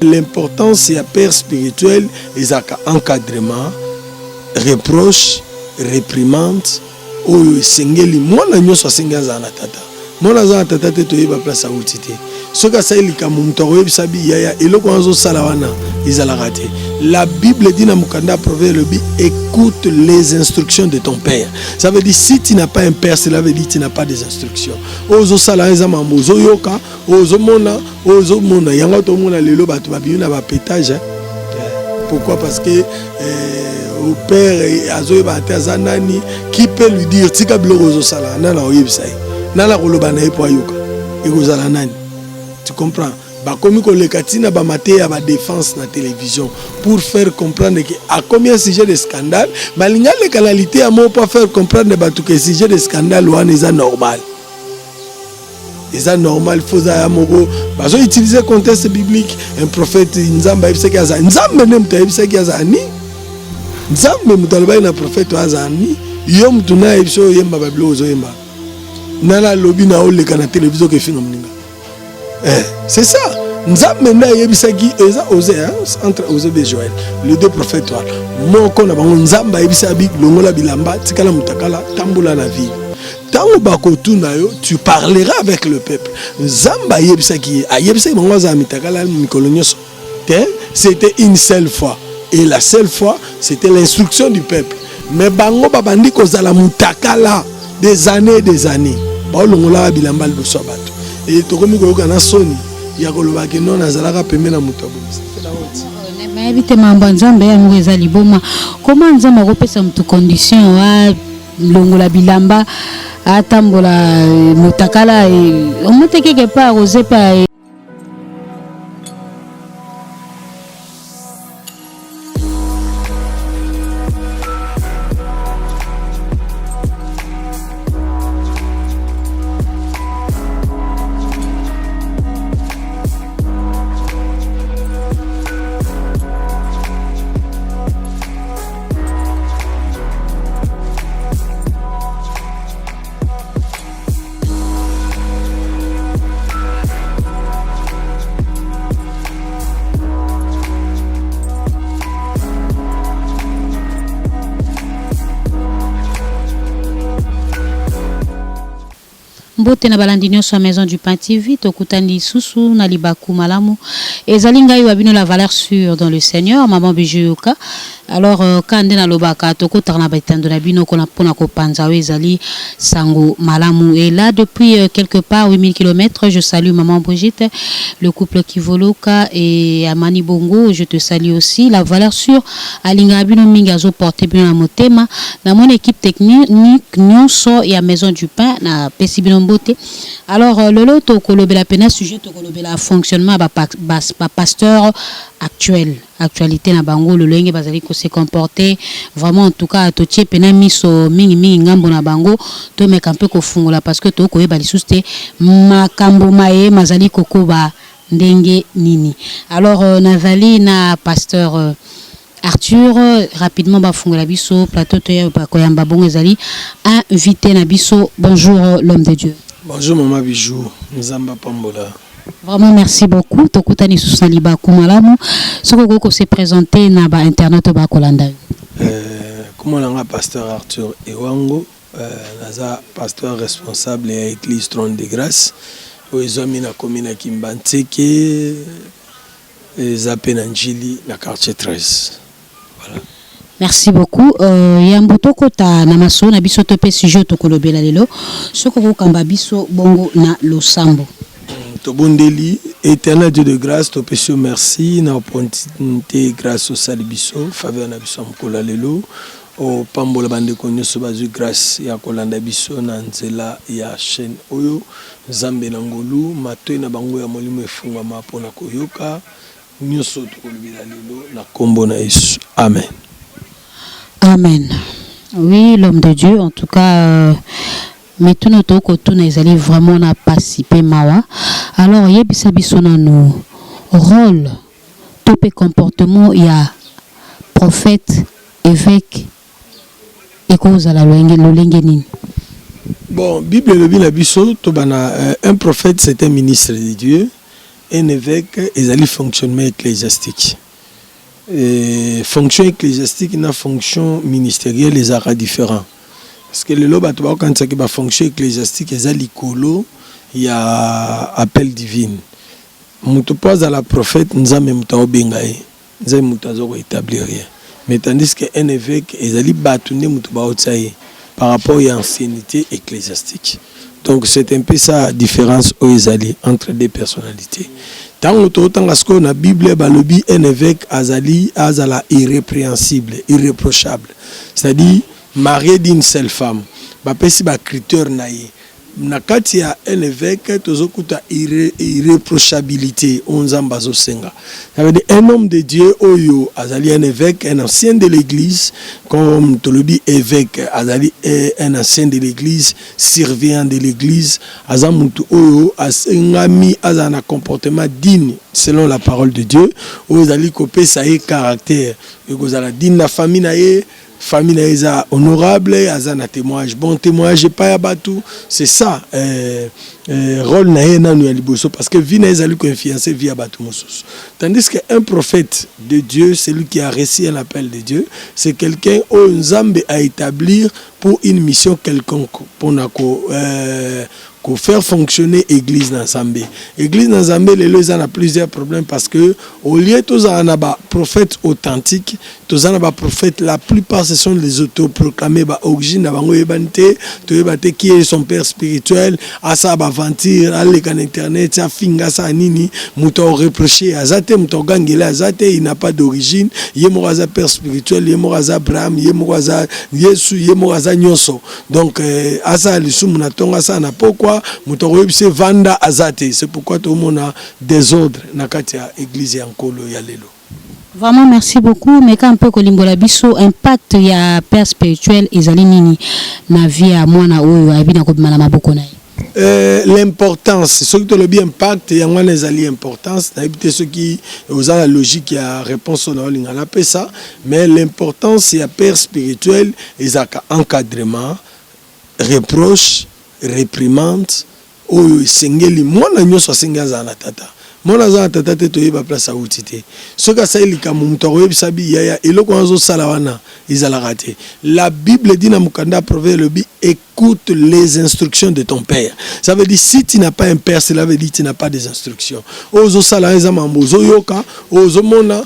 L'importance c'est un père spirituel, ils ont encadrement, reproche, réprimande, oyo sengeli mwana nyoso senga za na tata. Mwana za tata te toyeba place à outité. Soka sa likambo mutoro yebisabi yaya eloko anzo sala wana izala raté. La Bible dit dans Mukanda Proverbe écoute les instructions de ton père. Ça veut dire si tu n'as pas un père, cela veut dire que tu n'as pas des instructions. Ozo sala eza mambozo yoka, ozo mona yanga to mona lelo batu babi na ba pétage. Pourquoi? Parce que au père azo ba tazanani qui peut lui dire tika bloko ozo sala nana oyebisai. Nana koloba na epo yoka. Ekozala nani? Tu comprends? Bakomi ko lekatina ba maté ya ba défense na télévision pour faire comprendre que à combien sujet de scandale, malinga les canalités à mo pour faire comprendre batu que sujet de scandale wana est normal. C'est normal, faut ça amogo. Bazo utiliser contexte biblique, un prophète nzamba ibse kaza. Nzamba nem ta ibse kaza ni. Nzamba mutaloba na prophète azani. Yom tuna ibso yemba bablo zo yemba. Nala lobby na o le kana télévision ke finga mninga. C'est ça. Nzambe na yebisaki eza osé entre Osée et Joël, les deux prophètes. Moko na bango nzamba yebisabi longola bilamba tikala mutakala tambola na vie. Tango bakotu na yo, tu parleras avec le peuple. Nzamba yebisaki ayebisaki bango za mitakala mikolonyoso. C'était une seule fois et la seule fois c'était l'instruction du peuple. Mais bango babandi kozala mutakala des années et des années. Ba longola bilamba liboso bato. Et tokomi koyoka na soni ya koloba ke non azalaka pembe na muto abomisa mais habite mambo nzambe ya ngweza liboma comment nzambe akopesa mutu condition wa longola bilamba atambola mutakala omote quelque part ozepa. Mbote na balandinyo sur Maison du Pain TV, tokutani susu na libaku malamu. Ezalinga yu abino la valeur sûre dans le Seigneur, maman bijuyoka. Alors kande na lobaka tokutana baitando na bino kona pona ko panzawe ezali sango malamu. Et là depuis quelque part 8000 km, je salue maman Brigitte, le couple Kivoloka et Amani Bongo, je te salue aussi. La valeur sûre alinga abino mingi azo porter bien na motema na mon équipe technique nyonso ya Maison du Pain na pesibino. Alors, le lot au la peine sujet au la fonctionnement pasteur actuel. Actualité na bango le lenge bazali ko se comporter vraiment en tout cas to tie pena miso mingi ngambo na bango to me kampe ko fungola parce que to ko yeba lisuste makambo maye mazali kokoba ndenge nini. Alors nazali na pasteur Arthur rapidement ba fungola biso plateau to ya koyamba bongo ezali invité na biso. Bonjour l'homme de Dieu. Bonjour maman Bijou, Nzamba Pambola. Vraiment merci beaucoup. Tokutani susali ba kumalamu. Soko ko se présenter na ba internet ba kolanda. Comment on a pasteur Arthur Ewango, naza pasteur responsable à l'église Trône de Grâce. Ozomi na commune Kimbanteke, Zapenanjili na quartier 13. Voilà. Merci beaucoup. Yamboto kota na maso na biso tope sujet to kolobela lelo. Soko ko kamba biso bongo na losambo. To bondeli éternel Dieu de grâce to pesio merci na opportunité grâce au salibiso faveur na biso mkola lelo o pambola bande konyo so bazu grâce ya kolanda biso na nzela ya chaîne oyo Nzambe na ngolu matoi na bango ya molimo efungwa mapona koyoka nyoso to kolobela lelo na kombo na Yesu. Amen. Amen. Oui, l'homme de Dieu, en tout cas, mais tout notre côté, nous allons vraiment participer mawa. Alors, il y a biso na nos rôles, tout le comportement, il y a prophète, évêque, et cause à la lengeni. Bon, Bible le bin biso to bana un prophète c'est un ministre de Dieu. un évêque ezali fonctionnement ecclésiastique. Fonction ecclésiastique na fonction ministérielle ezaka différent. Parce que le loba to ba quand ça ba fonction ecclésiastique ezali kolo ya appel divine. Mutu pas à la prophète nzambe muta obengaye. Nzambe muta zo établir rien. Mais tandis que un évêque ezali batune mutu ba otsaye par rapport à l'ancienneté ecclésiastique. Donc c'est un peu ça la différence entre deux personnalités. Tant que la Bible balobi un évêque azali azala irrépréhensible, irréprochable. C'est-à-dire marié d'une seule femme. Ba pesi ba critère naie. Nakati ya un évêque tozokuta irréprochabilité onzambazo senga. Ça veut dire un homme de Dieu oyo azali un évêque, un ancien de l'église, comme tolobi évêque azali un ancien de l'église, servant de l'église, azamutu oyo asengami azana comportement digne selon la parole de Dieu, oyo azali kopé sa caractère, ekozala digne na famille na ye. Famille est honorable, azana témoignage, bon témoignage pas abatou, c'est ça rôle na liboso parce que vie na ezali confiancer vie abatou mosus. Tandis que un prophète de Dieu, celui qui a reçu un appel de Dieu, c'est quelqu'un où Nzambe a établir pour une mission quelconque pour faire fonctionner l'église dans Zambé. L'église dans Zambé, les gens ont plusieurs problèmes parce que au lieu de avoir prophètes authentiques, tous en prophètes, la plupart ce sont les autoproclamés origine qui est son père spirituel, à sa aventure, à l'internet, à finga sa nini, mouton reproché, à zate mouton gangela, à zate il n'a pas d'origine, yemoraza père spirituel, yemoraza Abraham, yemoraza Yesu, yemoraza Nyoso. Donc à ça les sous-monatonga ça n'a pourquoi vanda azate. C'est pourquoi tout le monde a désordre dans l'église et en colo yalelo. Vraiment merci beaucoup. Mais quand un peu kolimbola biso impact ya père spirituel ezali nini na vie à moi na oyo abina ko bimala maboko na. L'importance, ce que le bien impact, il y a moins les importance, d'habiter ceux qui ont la logique, il y a réponse au nom, on appelle ça, mais l'importance c'est un père spirituel, il y a encadrement, reproche, réprimande, oyo sengeli mwana nyoso senga za na tata mwana za tata te toyeba place autité soka sailika mumto oyebisabi yaya eloko nzo sala wana izala raté. La Bible dit dans mukanda proverbe le bi écoute les instructions de ton père. Ça veut dire si tu n'as pas un père, cela veut dire que tu n'as pas des instructions. Ozo sala ezama mbozo yoka ozo mona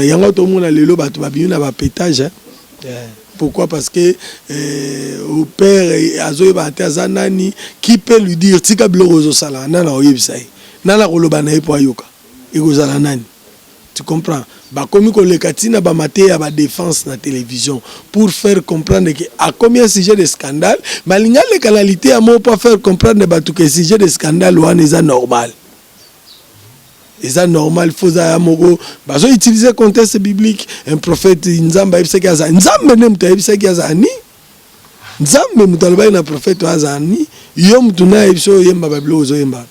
yango to mona lelo batu babinu na ba pétage. Pourquoi? Parce que au père Azanani qui peut lui dire tika blozo sala nana oyebisai nana koloba na epo ayoka ekozala nani. Tu comprends? Ba komi ko le katina ba maté ya ba défense na télévision pour faire comprendre que à combien sujet de scandale malinga les canalités à mo pas faire comprendre ba tout que sujet de scandale wana est normal. C'est normal, il faut utiliser le contexte biblique. Un prophète, Nzamba, Nzamba, Nzamba, prophète, Yom Tuna, Yemba, Yemba.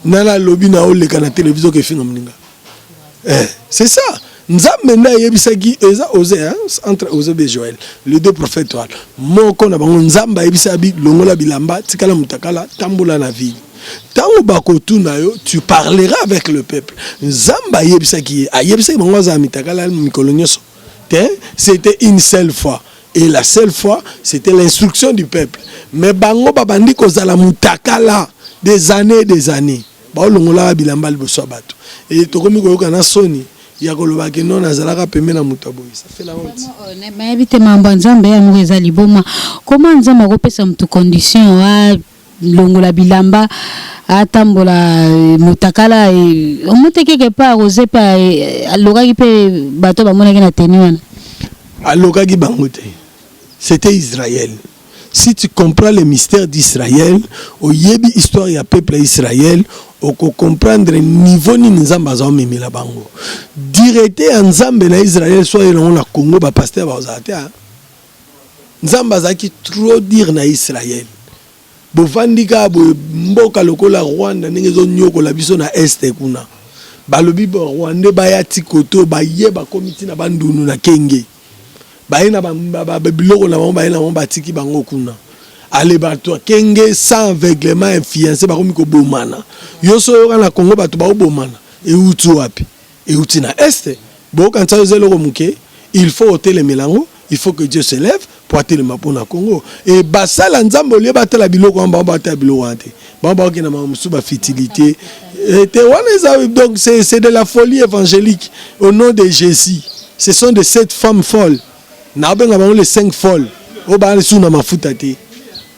Nana Lobi, na ole kana télévision que film c'est ça. Nzamba, Yebisaki, Osé, entre Osé et Joël, les deux prophètes. Moko, Nzamba, Yebisabi, Longola Bilamba, Tikala Mutakala, Tamboula na ville. Tango bakotu na yo, tu parleras avec le peuple. Nzamba yebisaki, ayebisaki bangoza mitakala mikolonyoso. C'était une seule fois. Et la seule fois, c'était l'instruction du peuple. Mais bango babandi kozala mutakala des années. Ba longola bilamba liboso bato. Et tokomi koyoka na soni. Ya koloba ke non azalaka pembe na mutabo. Ça fait la honte. Mais habite mambo Nzamba ya mureza liboma. Comment Nzamba kopesa mtu condition wa longola bilamba atambola mutakala omote quelque part osé pas alokaki pe bato bamonaki na tenu wana alokaki bangote. C'était Israël. Si tu comprends le mystère d'Israël, au yebi histoire ya peuple Israël, on peut comprendre niveau ni nzamba za memela bango. Directé en nzambe na Israël soit on a Congo ba pasteur ba ozate. Nzamba za ki trop dire na Israël. Bovandika mboka lokola Rwanda ndenge zo nyoko la biso na este kuna balobi bo Rwanda bayati koto bayeba komiti na bandunu na kenge bayina ba biloko na bango bayina bango batiki bango kuna allez bato kenge sans aveuglement influencé ba komi ko bomana yo so na Congo bato ba bomana et utu wapi et uti na est bo quand ça zelo ko muke il faut ôter les mélango il faut que Dieu se lève pour atteindre le Mapona Congo et basala nzambo lié batela biloko ba batela biloko ante ba ba ki na musu ba fertilité donc c'est de la folie évangélique au nom de Jésus. Ce sont de 7 femmes folles. Na benga ba les 5 folles. O ba les na mafuta te.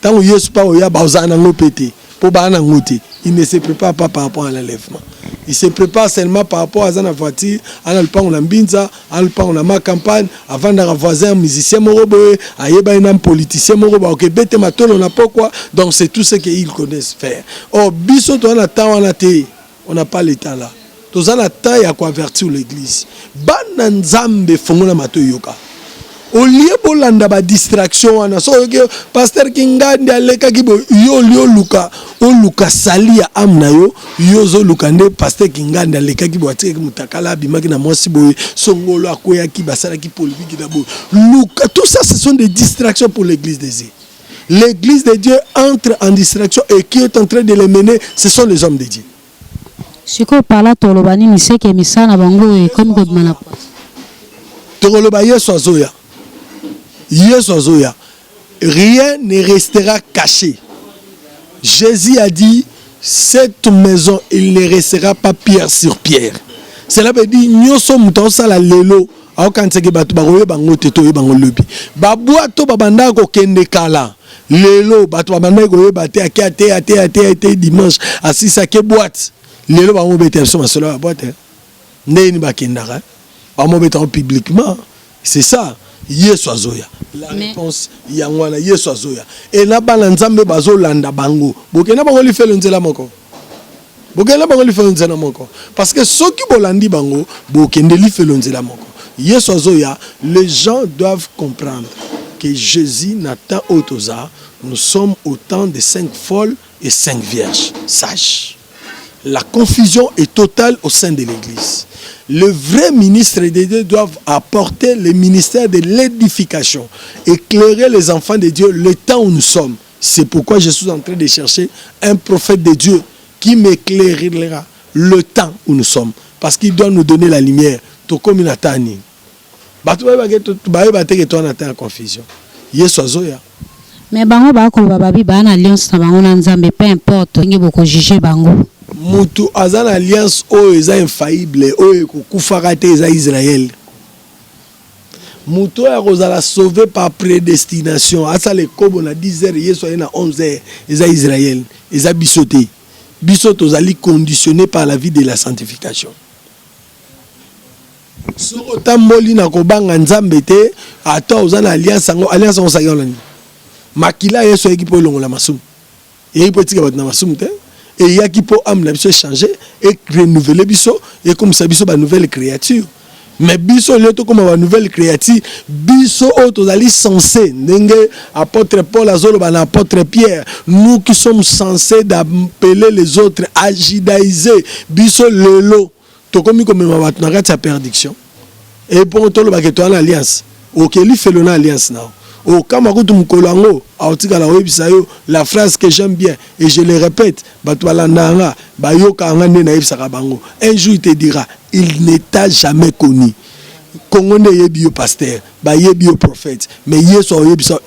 Tant Yesu pa o ya ba ozana ngopete. Po ba na ngote. Il ne se prépare pas par rapport à l'enlèvement. Il se prépare seulement par rapport à la voiture, à l'alpan la mbinza, à l'alpan la ma campagne, avant d'avoir voisin musicien moroboé, à yeba un politicien moroboé, ok, bête matolo n'a pas quoi. Donc c'est tout ce qu'ils connaissent faire. Oh, biso on a temps on a té, on n'a pas le temps là. Tous on a temps il y a quoi avertir l'église. Bananzambe fongola mato yoka. Au lieu bolanda ba distraction wana so que pasteur Kingandi aleka kibo yo luka o luka sali ya amna yo zo luka nde pasteur Kingandi aleka kibo atike mutakala bimaki na mwasi boye songolo akoya ki basala ki polémique d'abord luka tout ça ce sont des distractions pour l'église de Dieu. L'église de Dieu entre en distraction et qui est en train de les mener ce sont les hommes de Dieu. Siko parla tolobani miseke misana bango e comme godmana po. Toloba yeso azoya. Rien ne restera caché. Jésus a dit, cette maison, il ne restera pas pierre sur pierre. Cela veut dire, nous sommes tous à la lelo. Quand c'est que batu baroye bango teto e bango lobi. Babua to babanda ko kende kala. Lelo batu babanda ko bate ate dimanche à 6 à ke boîte. Lelo bango bete so masolo boîte. Né ni bakendara. Bango bete publiquement. C'est ça. Yesu azoya. La réponse yangwana Yesu azoya. Et na balanzambe bazo landa bango. Bokena bango li felo nzela moko. Bokena bango li felo nzela moko. Parce que ceux qui bolandi bango, bokende li felo nzela moko. Yesu azoya, les gens doivent comprendre que Jésus n'attend autoza. Nous sommes au temps de 5 folles et 5 vierges sages. La confusion est totale au sein de l'église. Le vrai ministre de Dieu doit apporter le ministère de l'édification, éclairer les enfants de Dieu le temps où nous sommes. C'est pourquoi je suis en train de chercher un prophète de Dieu qui m'éclairera le temps où nous sommes. Parce qu'il doit nous donner la lumière. Tout comme une attanie. La confusion. Mais bango ba ko babi ba na alliance na bango na nzambe peu importe ngi boko juger bango. Mutu azan alliance o eza infaillible o ekufaka te eza Israël. Mutu a rozala sauvé par prédestination. Asa le kobo na 10h yeso na 11h eza Israël. Eza bisoté. Bisoto zali conditionné par la vie de la sanctification. Soko tamboli na kobanga nzambe te ata ozana alliance on sagolani. Makila yeso ekipo longola masumu. Et peut tika batna masumu te. Et il y a qui peut amener biso changer et renouveler biso et comme ça biso ba nouvelle créature. Mais biso leto comme ba nouvelle créature, biso autozali censé ndenge apôtre Paul azolo ba apôtre Pierre, nous qui sommes censés d'appeler les autres à judaïser biso lelo to comme ma batna kati ya perdiction. Et pour tolo ba que toi en alliance. OK, li fait l'on alliance now. Au Kamarutu Mkolango, la phrase que j'aime bien, et je le répète, un jour il te dira, il n'est jamais connu. Congo n'est bio pasteur, bio prophète, mais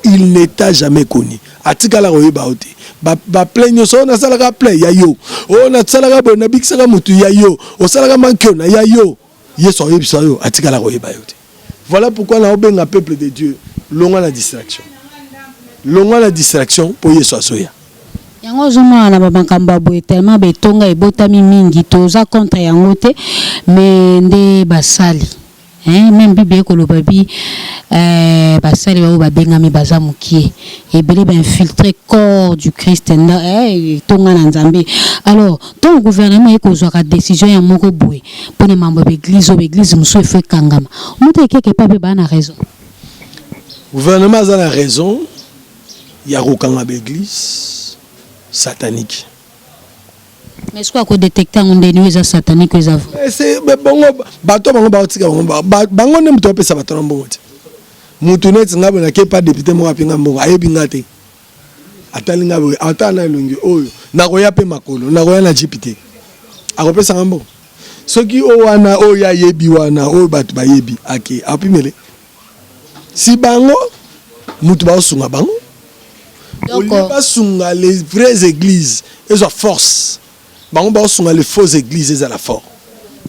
il n'est jamais connu. Atikala baote. Ba plein so na salaka plein ya yo. O na salaka bona bikisaka mutu ya yo. O salaka mankyo na ya yo. Yeso yebiso yo atikala baote. Voilà pourquoi on a un peuple de Dieu. Longa la distraction. Longa la distraction pour Yesu asoya. Yango zoma na babankamba boye tellement betonga ebotami mingi toza contre yango te mais nde basali. Même Bible koloba bi basali ba bengami baza mukie ebele ba infiltrer corps du Christ na tonga na Nzambe. Alors ton gouvernement ekozwa ka décision ya moko boye pour les membres de l'église muso fait kangama. Muté quelque pas ba na raison. Gouvernement a la raison, il y a aucun l'église satanique. Mais est-ce qu'on détecte un dénué satanique que vous c'est bon, bateau bango baotika bango ne mto pesa bato na mbongo. Mutu net ngabo na ke pas député mo apinga mbongo ayebinga te. atalinga boye atana elongi oyo nakoya pe makolo nakoya na jipite akopesa ngambo soki o wana o ya yebi wana o batu ba yebi ake apimele si bango mutu ba osunga bango donc ba sunga les vraies églises et force bango ba osunga les fausses églises et la force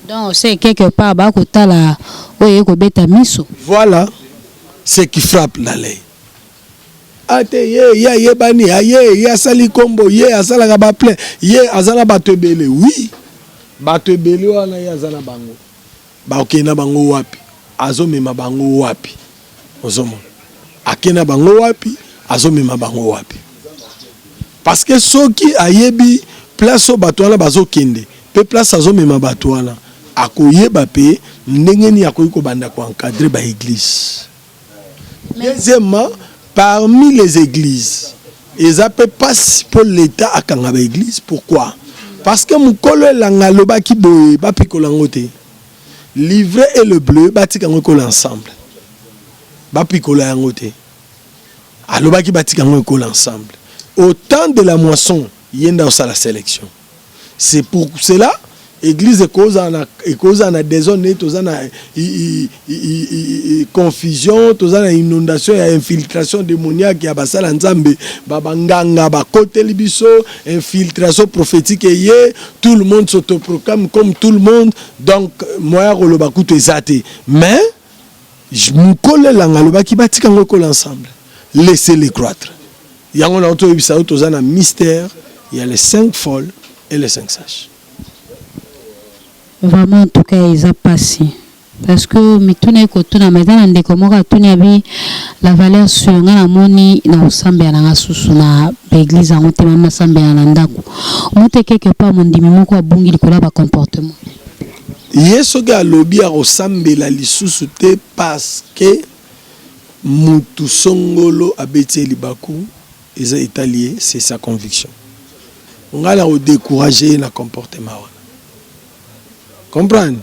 donc c'est quelque part ba kotala oye ko beta miso voilà ce qui frappe la ley ate ye bani ye asali kombo ye asala ka ba plein ye azala batebele oui batebele wana ye azala bango ba okena bango wapi azomema bango wapi ozomona akena bango wapi azomema bango wapi parce que soki ayebi place o bato wana bazokende pe place azomema bato wana akoyeba pe ndenge ni akoyi kobanda ko encadrer ba église. Deuxièmement, parmi les églises, ils appellent pas pour l'État à Kangaba église. Pourquoi? Parce que mukolo langaloba ki boye ba pikolangote. Livret et le bleu bati kango ensemble. Ba pikola yangote. Aloba ki bati kango ensemble. Au temps de la moisson, yenda osa la sélection. C'est pour cela église a désordre, confusion, inondation, infiltration démoniaque, il y a basala nzambe, babanganga, bakote libiso, infiltration prophétique tout le monde s'autoproclame comme tout le monde. Donc moi le bakuto ezate. Mais mukole langaloba ki batika ngoko ensemble. Laissez-les croître. Il y a un autre mystère, il y a les 5 folles et les 5 sages. Vraiment, en tout cas, ils ont passé. Parce que, mais tout n'est que na maintenant, on comment tout n'est la valeur sur la moni, na osambe na susu na l'église en monte mama sambe na ndako. On te quelque part mon dimimo ko bungi likola ba comportement. Yeso ga lobi a osambe la lisusu te parce que mutu songolo abeti libaku eza italien, c'est sa conviction. On va la décourager na comportement. Comprendre?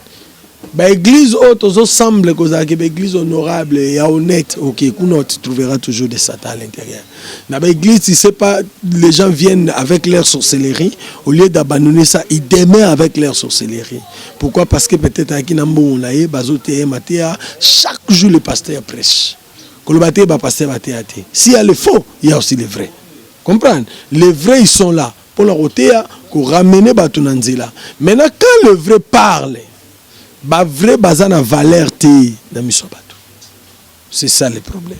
Bah église autre semble que ça église honorable et honnête. OK, tu trouveras toujours des satans à l'intérieur. Dans l'église, tu sais pas, les gens viennent avec leur sorcellerie au lieu d'abandonner ça, ils demeurent avec leur sorcellerie. Pourquoi? Parce que peut-être à Kinambo on a bazoté matéa chaque jour le pasteur prêche. Kolobaté ba pasteur batéaté. S'il y a le faux, il y a aussi le vrai. Comprendre? Les vrais ils sont là. Pour la rotéa, pour ramener Batunanzila. Maintenant, quand le vrai parle, le vrai bazana valeur dans Misobato. C'est ça le problème.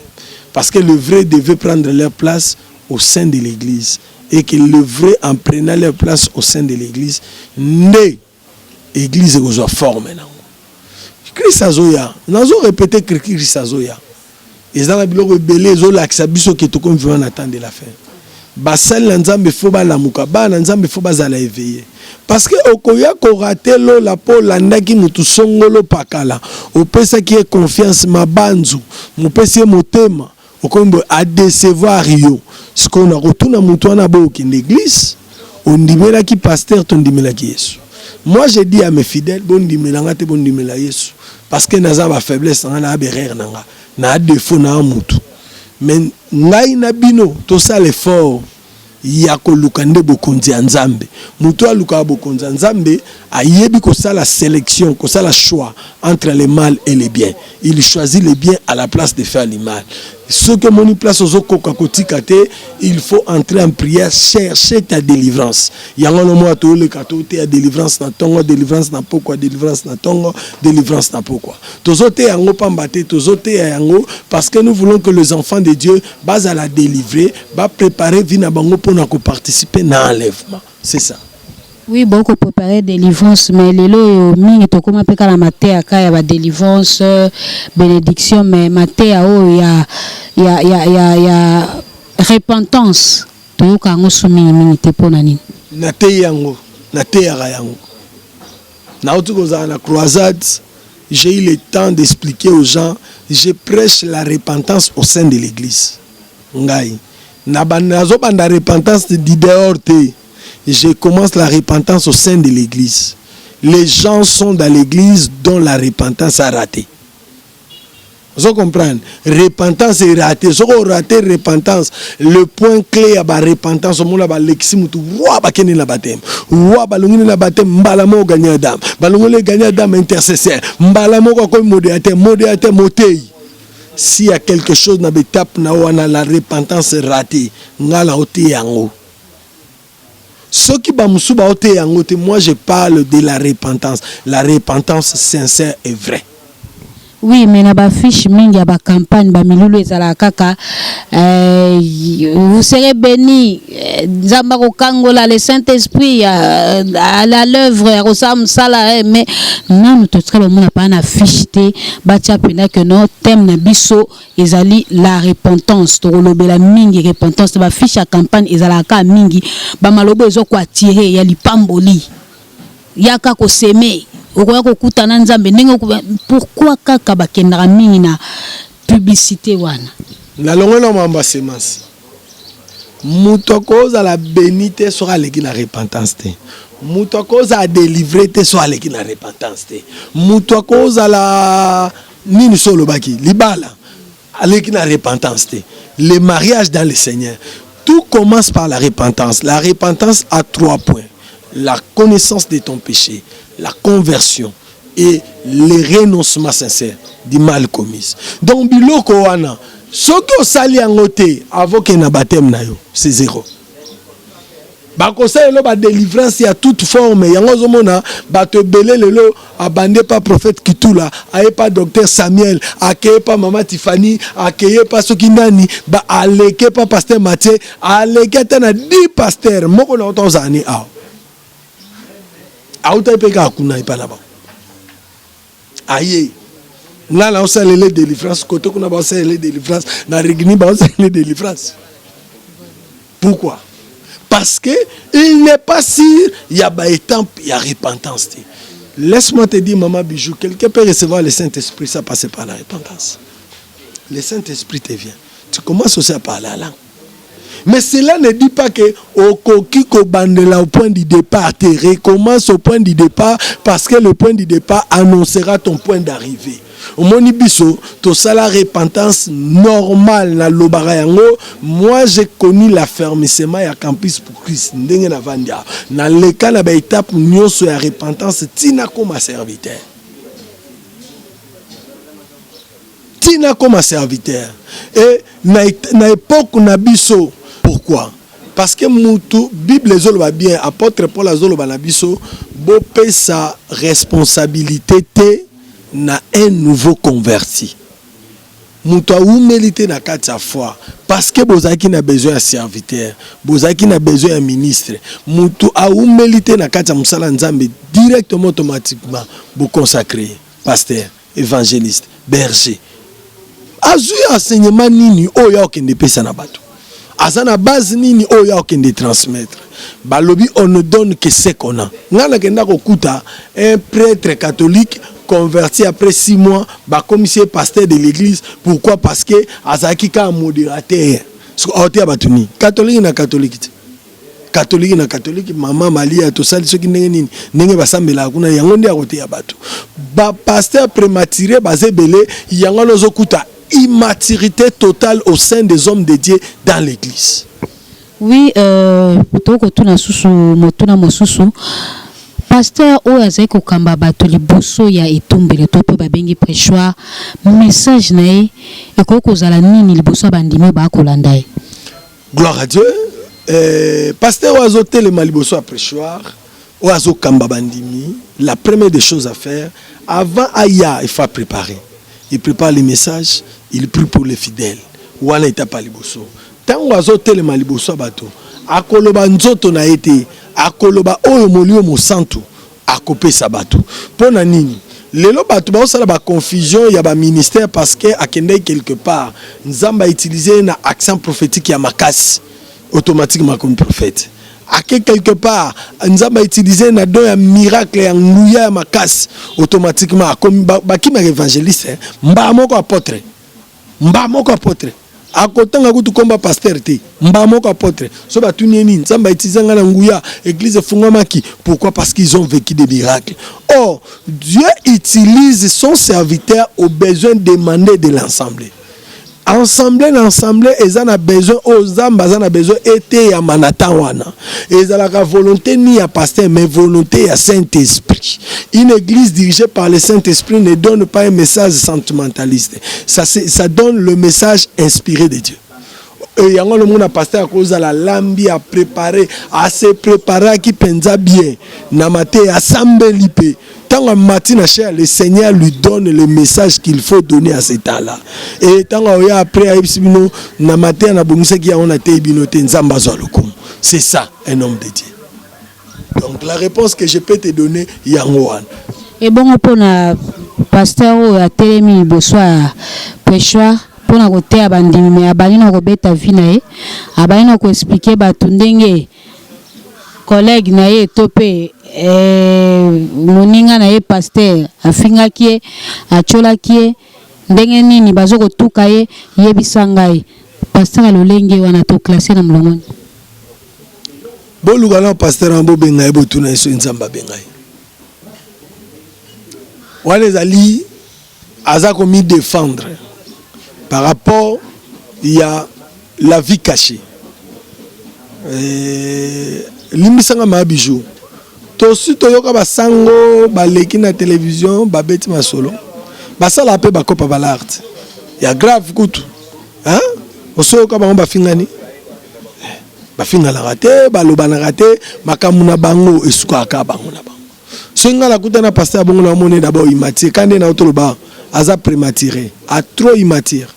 Parce que le vrai devait prendre leur place au sein de l'église. Et que le vrai, en prenant leur place au sein de l'église, l'église est aux formes maintenant. Christ Azoya, nous avons répété que Christ Azoya. Ils ont dit belé, ils ont l'accepté que tout le monde attend de la fin. Basal nzambe fo ba lamuka ba nzambe fo bazala éveillé parce que okoya ko ratelo la po landaki mutu songolo pakala opesa ki confiance mabanzu mupesi motema okombo a décevoir yo ce qu'on a retourné mutu na bo ki l'église on dimela ki pasteur ton dimela ki Yesu. Moi je dis à mes fidèles bon dimela ngate bon dimela Yesu parce que naza ba faiblesse na ba erreur na défaut na mutu. Mais ngai na bino to ça l'effort ya ko lukande bokonzi nzambe muto aluka bokonzi nzambe ayebi ko ça la sélection ko ça la choix entre le mal et le bien. Il choisit le bien à la place de faire le mal. Ce que mon place aux kokakotikate, il faut entrer en prière, chercher ta délivrance. Yango no mo to le katote a délivrance na tongo, délivrance na pourquoi, délivrance na tongo, délivrance na pourquoi. Tozote yango pambate, tozote yango parce que nous voulons que les enfants de Dieu bas à la délivrer, ba préparer vina bango pour na ko participer na enlèvement. C'est ça. Oui, beaucoup préparer délivrance, mais les lots mingi to comment peka la matéa ka ya ba délivrance bénédiction mais matéa o ya repentance to ka ngosumi mingi te pona nini na te yango na te ya yango na otuko za na croisade j'ai eu le temps d'expliquer aux gens je prêche la repentance au sein de l'église ngai na banazo banda repentance di dehors te. Je commence la repentance au sein de l'église. Les gens sont dans l'église dont la repentance a raté. Vous comprenez? Repentance est raté. Si on rate repentance, le point clé à la repentance, on a l'eximutu. Wa bakeni na batem. Wa balungini na batem. Mbalamo gagner dame. Balungole gagner dame intercesseur. Mbalamo ko modérateur, modérateur motei. S'il y a quelque chose dans l'étape na wana la repentance est ratée. Ngala ote yango. Ce qui ba musu ba ote yango te, moi je parle de la repentance. La repentance sincère et vraie. Oui, mais na ba fiche mingi ya ba campagne ba milulu ezala kaka vous serez bénis nzamba ko kangola le Saint-Esprit à l'œuvre rosam sala mais nanu to tsala mona pa na fiche te ba tia pena que non thème na biso ezali la repentance to lobela mingi repentance ba fiche ya campagne ezala ka mingi ba malobo ezo ko attirer ya lipamboli yaka ko semer. Pourquoi kaka bakendaka mingi na publicité wana? Na longo na mamba semence. Muto koza la bénité sera leki na repentance te. Muto koza a délivrer te sera leki na repentance te. Muto koza la nini solo baki libala leki na repentance te. Le mariage dans le Seigneur. Tout commence par la repentance. La repentance a 3 points. La connaissance de ton péché, la conversion et le renoncement sincère du mal commis. Donc biloko wana soki osali yango te avant que na baptême na yo c'est 0. Bakosala ba délivrance ya toute forme yango zomona bato belé lelo abandé pas prophète Kitula, aye pas docteur Samuel, akeye pas maman Tiffany, akeye pas soki nani ba aleke pas pasteur Mathieu, aleke tana 10 pasteurs moko na otozani aw. Aouta peka kuna ipana ba. Aye. Là on sait les délivrances côté kuna ba sait les délivrances na rigni ba sait les délivrances. Pourquoi? Parce que il n'est pas sûr il y a ba étape il y a repentance. Laisse-moi te dire maman Bijou, quelqu'un peut recevoir le Saint-Esprit, ça passe par la repentance. Le Saint-Esprit te vient. Tu commences aussi à parler la langue. Mais cela ne dit pas que au coquille au point du départ, tu recommences au point du départ parce que le point du départ annoncera ton point d'arrivée. Au monibiso, to sala repentance normale na lobara yango. Moi j'ai connu l'affermissement ya campus pour Christ. Ndenge na vandia. Na leka na ba étape nyonso ya repentance tina comme serviteur. Tina comme serviteur. Et na époque na biso. Pourquoi? Parce que mutu Bible zoloba bien, apôtre Paul azoloba na biso, bopé sa responsabilité te na un nouveau converti. Mutu a humilité na kati sa foi parce que bozaki na besoin de serviteur, bozaki na besoin de ministre. Mutu a humilité na kati sa musala nzambe directement automatiquement bo consacré pasteur, évangéliste, berger. Azu enseignement nini oya okende pesa na bato. Azana base nini oya okende transmettre. Balobi on ne donne que ce qu'on a. Ngana kenda kokuta un prêtre catholique converti après 6 mois, ba commissaire pasteur de l'église. Pourquoi? Parce que azaki ka modérateur. Otia batuni. Catholique na catholique. Catholique na catholique maman Malia to sali soki ndenge nini ndenge basambela kuna yango ndi akotia bato. Ba pasteur prématuré bazebele yango lozokuta immaturité totale au sein des hommes de Dieu dans l'église. Oui, toko tuna susu motuna mosusu pasteur o azeko kamba bato liboso ya etombele to pe babengi prêchoir message na ekoko zala nini liboso bandimi ba kolanda. Gloire à Dieu. Pasteur oazo telema liboso a prêchoir oazo kamba bandimi, la première des choses à faire avant aya il faut préparer. Il prépare les messages, il prie pour les fidèles. Wana etapa liboso. Tango azote ma liboso bato. Akoloba nzoto na ete, akoloba oyo molio mo santu, akope sabato. Pona nini? Lelo bato ba osala ba confusion ya ba ministère parce que akende quelque part, nzamba utiliser na accent prophétique ya makasi automatiquement comme prophète. À quelque part, nous avons utilisé un don un miracle et un nouya makas automatiquement comme bakima évangéliste, mba moko apôtre, akotanga kutu komba pasteur te mbamoko apôtre so batuni nini nzamba itizanga na nguya église fungwamaki pourquoi parce qu'ils ont vécu des miracles. Or Dieu utilise son serviteur aux besoins demandés de l'ensemble. L'ensemble ils ont besoin aux âmes ont besoin été ya manatan wana ils ont la volonté ni à pasteur mais volonté à Saint-Esprit. Une église dirigée par le Saint-Esprit ne donne pas un message sentimentaliste, ça donne le message inspiré de Dieu. Et yango le monde a pasteur à cause de la lambi à préparer à se préparer qui pensa bien na maté à sambelipe. Tant que matin cher, le Seigneur lui donne le message qu'il faut donner à ce temps-là. Et tant que après aibisibino na matin na bomisa qui a on a té binote nzamba zalokum. C'est ça un homme de Dieu. Donc la réponse que je peux te donner yangoan. Et bon pour na pasteur a télémi bonsoir pêcheur pour na côté abandimi mais abali na robeta vina e abali na ko expliquer batu ndenge collègue na ye topé moninga na ye pasteur afingaki ye acholaki ye ndenge nini bazoko tuka ye yebisa ngai pasteur alolenge wana to classé na mlongoni boluka na pasteur ambo benga ye botuna eso nzamba benga ye wana ezali aza komi défendre par rapport il y a la vie cachée limbisanga ma bijou to si to yoka basango baleki na télévision babeti masolo basala pe bakopa balarte ya grave kutu hein osoyoka bango bafingani bafingala raté balobana raté makamuna bango esukaka bango na bango singa la kuta na pasteur bongo na mone d'abord immature kande na otoloba aza prématuré a trop immature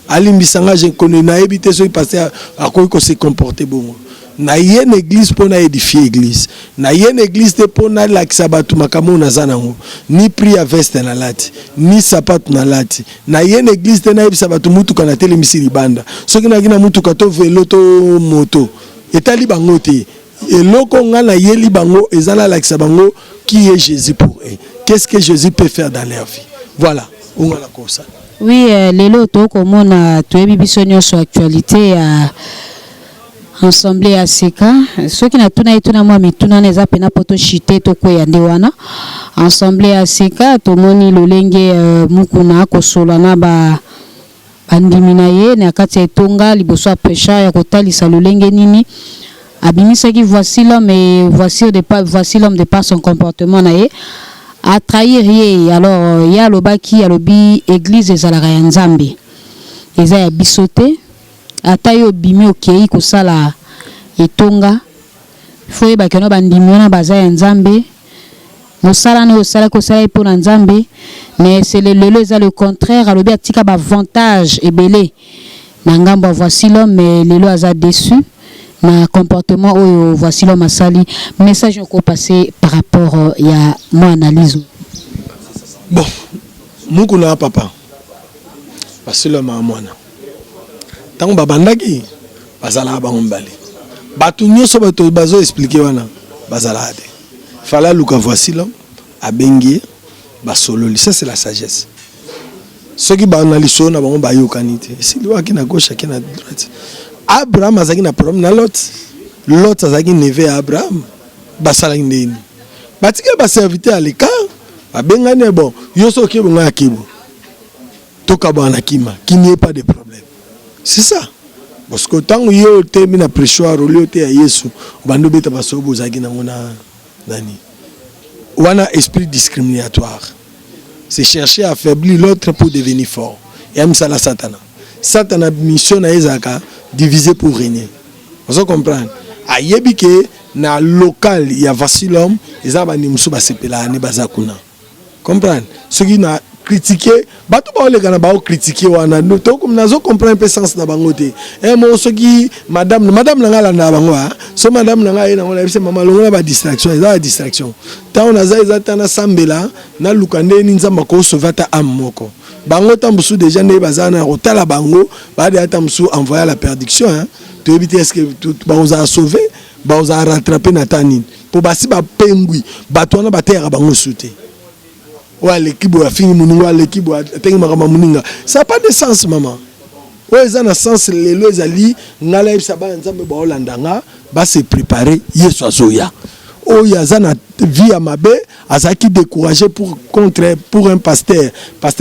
alimbisanga je connais na ebité so pasteur akoki ko se comporter bongo na yene église pour na édifier église na yene église te pour na lakisa batu makamo na zanango ni priya veste na lati ni sapato na lati na yene église te na ebisa batu mutuka na telemisi libanda soki na gina mutuka to vélo to moto etali bango te eloko nga na yeli bango ezala lakisa bango qui est Jésus pour eux, qu'est-ce que Jésus peut faire dans leur vie. Voilà on a la cosa. Oui, lelo to komona to ebibiso nyonso actualité à ensemble à seka ceux qui na tuna moi mituna neza pena poto chité to ko yande wana ensemble à seka to moni lolenge mukuna ko solana ba bandimina ye na kati etonga liboso apesha ya kotalisa lolenge nini abimisa ki voici l'homme et voici l'homme de par son comportement na ye a trahir ye alors ya lobaki ya lobi église ezalaka ya nzambe eza ya bisote ata yo bimi okei kosala etonga foye bakeno bandimi wana baza ya nzambe mosala na osala kosala mpona nzambe mais c'est lelo eza le contraire alobi atika bavantage ebele na ngambo voici l'homme mais lelo aza déçu na comportement oyo voici l'homme asali message oko passé par rapport ya mo analyse bon mukuna papa voici l'homme a mwana tango babandaki bazala bango mbali batu nyonso bato bazo expliquer wana bazala te fala luka voici l'homme abengi basololi ça c'est la sagesse ceux qui ba analyse na bango ba yokani te si liwaki na gauche ki na droite Abraham azaki na problème na Lot azaki neve Abraham basala ndeni batika ba serviteur à l'écart babengane bon yoso ke bonga akibo toka bana kima qu'il n'y ait pas de problème. C'est ça. Parce que tant que yo termine na pressoir au lieu te ya Yesu bando beta basobo zaki na ngona nani wana esprit discriminatoire c'est chercher à affaiblir l'autre pour devenir fort et amisa la satana mission na ezaka diviser pour régner. Vous comprenez ayebi ke na local ya Vasilom ezaba ni musu basepela ni bazakuna comprendre ce qui na critiquer bato ba ole kana ba critiquer wana to comme nazo comprendre un peu sens na bango te mo ce qui madame na ngala na bango so madame na ngai na ngala bise mama longola ba distraction eza distraction ta on aza eza na sambela na lukande ni nzamba ko sauvata am moko bango tambusu déjà ne bazana rotala bango ba de tambusu envoyer la perdiction to éviter est-ce que ba on a sauvé ba on a rattrapé na tanine pour basi ba pengui bato na ba terre bango souté ou à l'équipe ou à fini moninga à l'équipe ou à tengi makama moninga ça n'a pas de sens maman oyo eza na sens lelo ezali ngala yebisa bana nzambe baolandanga base préparer yesu azoya oyo aza na vie ya mabe azalaki découragé pour un pasteur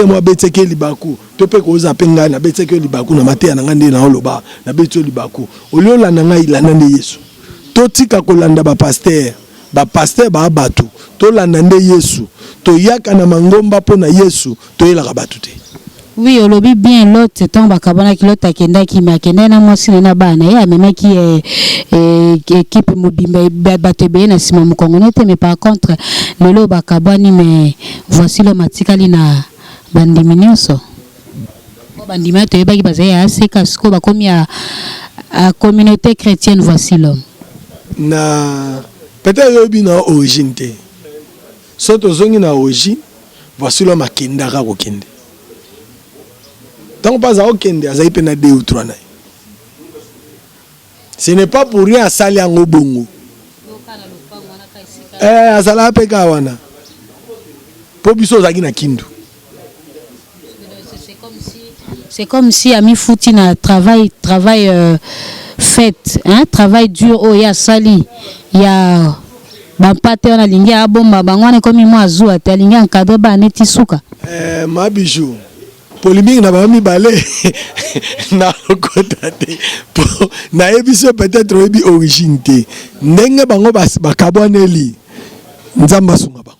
moi beteke libaku to mpe koza mpe ngai na beteke libaku na mateya na ngai nde na oloba na beteke libaku olio olanda ngai ilanda nde yesu totika kolanda bapaster baa bato tolanda nde yesu toyaka na mangomba mpo na yesu toyelaka bato te. Oui, on lobby bien l'autre temps bakabana ki l'autre akenda ki makenda na mwasi na bana ya mema ki équipe mobimba batebe na sima mukongolete mais par contre lelo bakabani mais voici le matikali na bandiminyoso bandima to yebaki bazaya aseka siko bakomi a communauté chrétienne voici l'homme na peut-être yobi na origine te soto zongi na origine voici l'homme akenda ka kokende. Tant pas à aucun des aïe pena 2 ou 3 ans. Ce n'est pas pour rien à saler en obongo. Azala peka wana. Pobiso zagi na kindu. C'est comme si ami fouti na travail fait, hein, travail dur oh ya sali ya bampate wana lingia abomba bangwana comme moi azua te lingia encadrer ba neti suka. Ma bijou. Polémique na ba mi balé na lokota te na ebiso peut-être oyebi origine te ndenge bango bakabwaneli nzamba sunga ba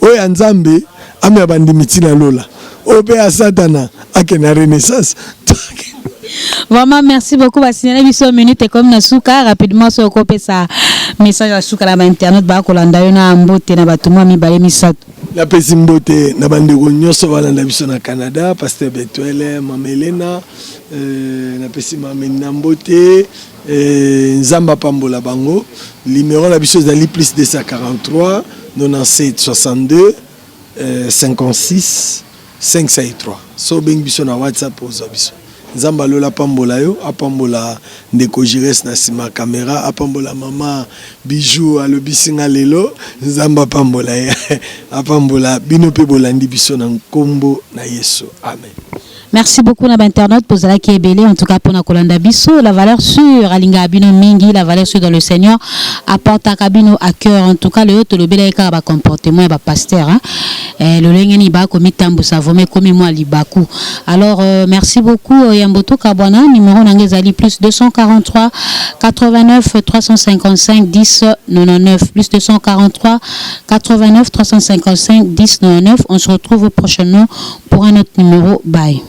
oya nzambe ame abandimiti na lola ope ya satana akena renaissance. Vraiment merci beaucoup Basinana biso minute comme na suka rapidement so kopé ça message à suka la internet ba kolanda yo na mbote na batuma mi balé misato la pesimbote na bandeko nyonso balanda biso na Canada pasteur Betuele Mamelena na pesima mena mbote nzamba pambola bango numéro la biso zali plus 243 97 62 56 553 so beng biso na WhatsApp ozo biso nzamba lola pambola yo apambola ndeko Jires na sima caméra apambola mama bijou alobisinga lelo nzamba pambola ya apambola bino pe bolandi biso na nkombo na Yesu amen. Merci beaucoup na internet pour cela qui est belé en tout cas pour na kolanda biso la valeur sûre alinga abino mingi la valeur sûre dans le Seigneur apporte à kabino à cœur en tout cas le haut le belé ka ba comportement ba pasteur hein le lengeni ba komi tambo savome komi moi libaku alors merci beaucoup Yamboto Kabwana numéro nangezali plus 243 89 355 10 99 plus 243 89 355 10 99 on se retrouve prochainement pour un autre numéro bye.